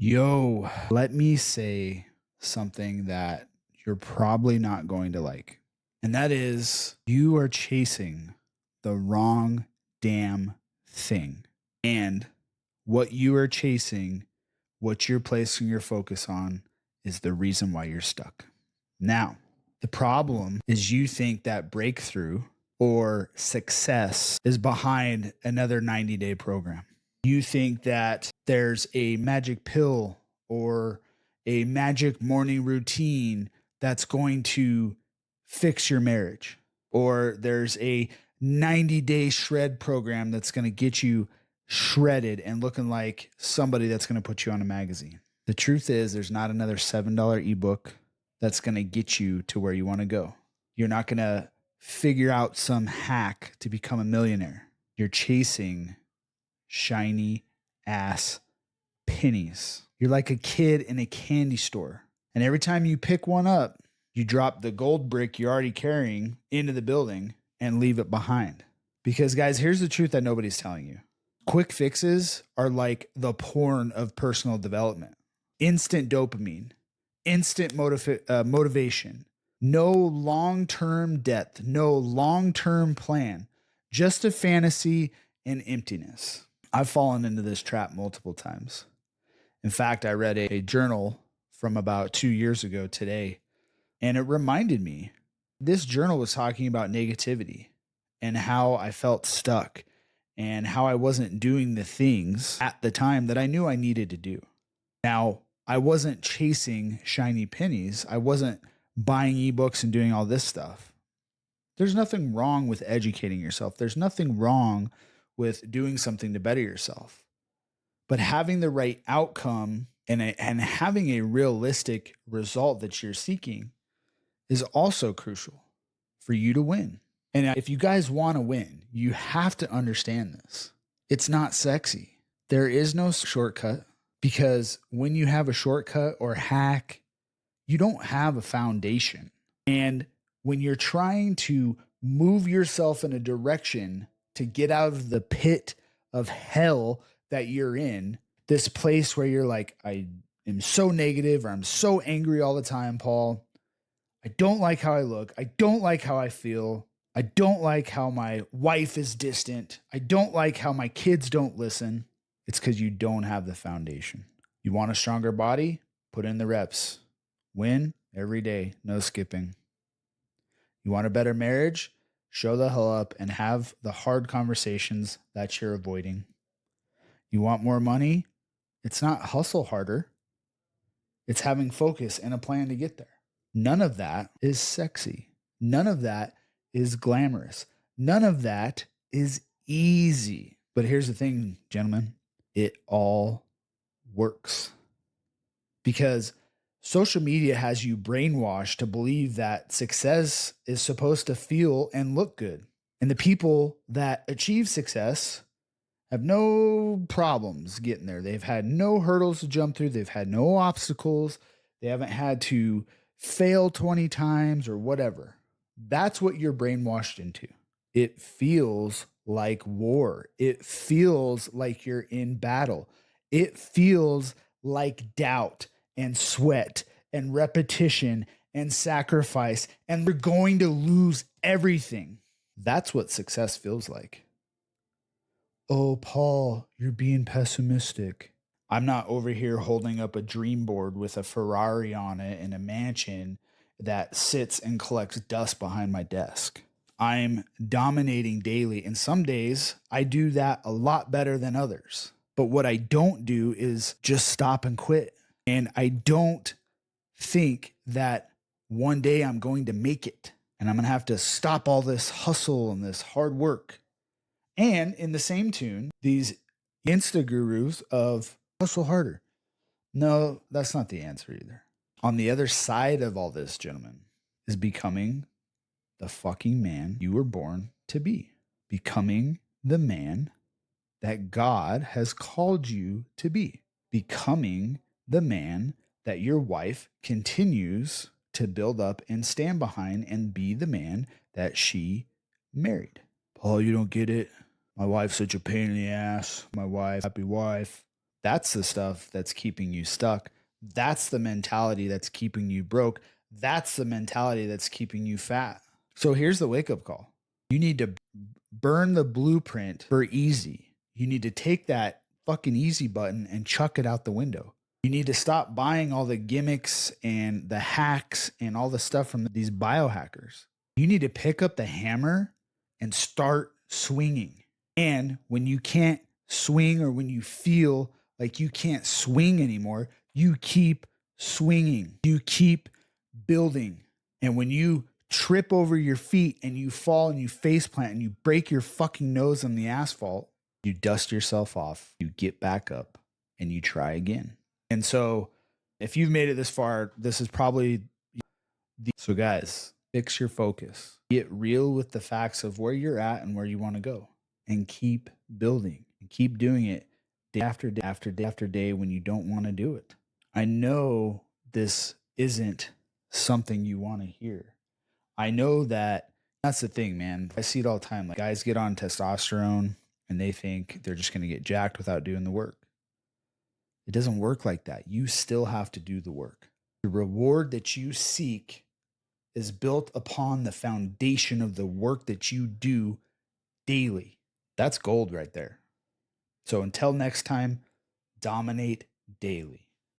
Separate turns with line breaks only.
Yo, let me say something that you're probably not going to like. And that is you are chasing the wrong damn thing. And what you are chasing, what you're placing your focus on, is the reason why you're stuck. Now, the problem is you think that breakthrough or success is behind another 90-day program. You think that there's a magic pill or a magic morning routine that's going to fix your marriage, or there's a 90-day shred program that's going to get you shredded and looking like somebody that's going to put you on a magazine. The truth is, there's not another $7 ebook that's going to get you to where you want to go. You're not going to figure out some hack to become a millionaire. You're chasing shiny ass pennies. You're like a kid in a candy store. And every time you pick one up, you drop the gold brick you're already carrying into the building and leave it behind. Because, guys, here's the truth that nobody's telling you. Quick fixes are like the porn of personal development. Instant dopamine, instant motivation, no long-term depth, no long-term plan, just a fantasy and emptiness. I've fallen into this trap multiple times. In fact, I read a journal from about 2 years ago today, and it reminded me. This journal was talking about negativity and how I felt stuck and how I wasn't doing the things at the time that I knew I needed to do. Now, I wasn't chasing shiny pennies. I wasn't buying ebooks and doing all this stuff. There's nothing wrong with educating yourself. There's nothing wrong with doing something to better yourself. But having the right outcome and having a realistic result that you're seeking is also crucial for you to win. And if you guys want to win, you have to understand this. It's not sexy. There is no shortcut, because when you have a shortcut or hack, you don't have a foundation. And when you're trying to move yourself in a direction to get out of the pit of hell that you're in, this place where you're like, I am so negative, or I'm so angry all the time, Paul. I don't like how I look. I don't like how I feel. I don't like how my wife is distant. I don't like how my kids don't listen. It's because you don't have the foundation. You want a stronger body? Put in the reps. Win every day, no skipping. You want a better marriage? Show the hell up and have the hard conversations that you're avoiding. You want more money? It's not hustle harder. It's having focus and a plan to get there. None of that is sexy. None of that is glamorous. None of that is easy. But here's the thing, gentlemen. It all works. Because social media has you brainwashed to believe that success is supposed to feel and look good. And the people that achieve success have no problems getting there. They've had no hurdles to jump through. They've had no obstacles. They haven't had to fail 20 times or whatever. That's what you're brainwashed into. It feels like war. It feels like you're in battle. It feels like doubt and sweat and repetition and sacrifice, and we're going to lose everything. That's what success feels like. Oh, Paul, you're being pessimistic. I'm not over here holding up a dream board with a Ferrari on it and a mansion that sits and collects dust behind my desk. I'm dominating daily, and some days I do that a lot better than others. But what I don't do is just stop and quit. And I don't think that one day I'm going to make it and I'm going to have to stop all this hustle and this hard work. And in the same tune, these Insta gurus of hustle harder. No, that's not the answer either. On the other side of all this, gentlemen, is becoming the fucking man you were born to be. Becoming the man that God has called you to be. Becoming the man that your wife continues to build up and stand behind and be the man that she married. Paul, you don't get it. My wife's such a pain in the ass. My wife, happy wife. That's the stuff that's keeping you stuck. That's the mentality that's keeping you broke. That's the mentality that's keeping you fat. So here's the wake up call. You need to burn the blueprint for easy. You need to take that fucking easy button and chuck it out the window. You need to stop buying all the gimmicks and the hacks and all the stuff from these biohackers. You need to pick up the hammer and start swinging. And when you can't swing, or when you feel like you can't swing anymore, you keep swinging. You keep building. And when you trip over your feet and you fall and you face plant and you break your fucking nose on the asphalt, you dust yourself off, you get back up, and you try again. And so if you've made it this far, this is probably so guys, fix your focus. Get real with the facts of where you're at and where you want to go, and keep building and keep doing it day after day after day after day when you don't want to do it. I know this isn't something you want to hear. I know that's the thing, man. I see it all the time. Like, guys get on testosterone and they think they're just going to get jacked without doing the work. It doesn't work like that. You still have to do the work. The reward that you seek is built upon the foundation of the work that you do daily. That's gold right there. So until next time, dominate daily.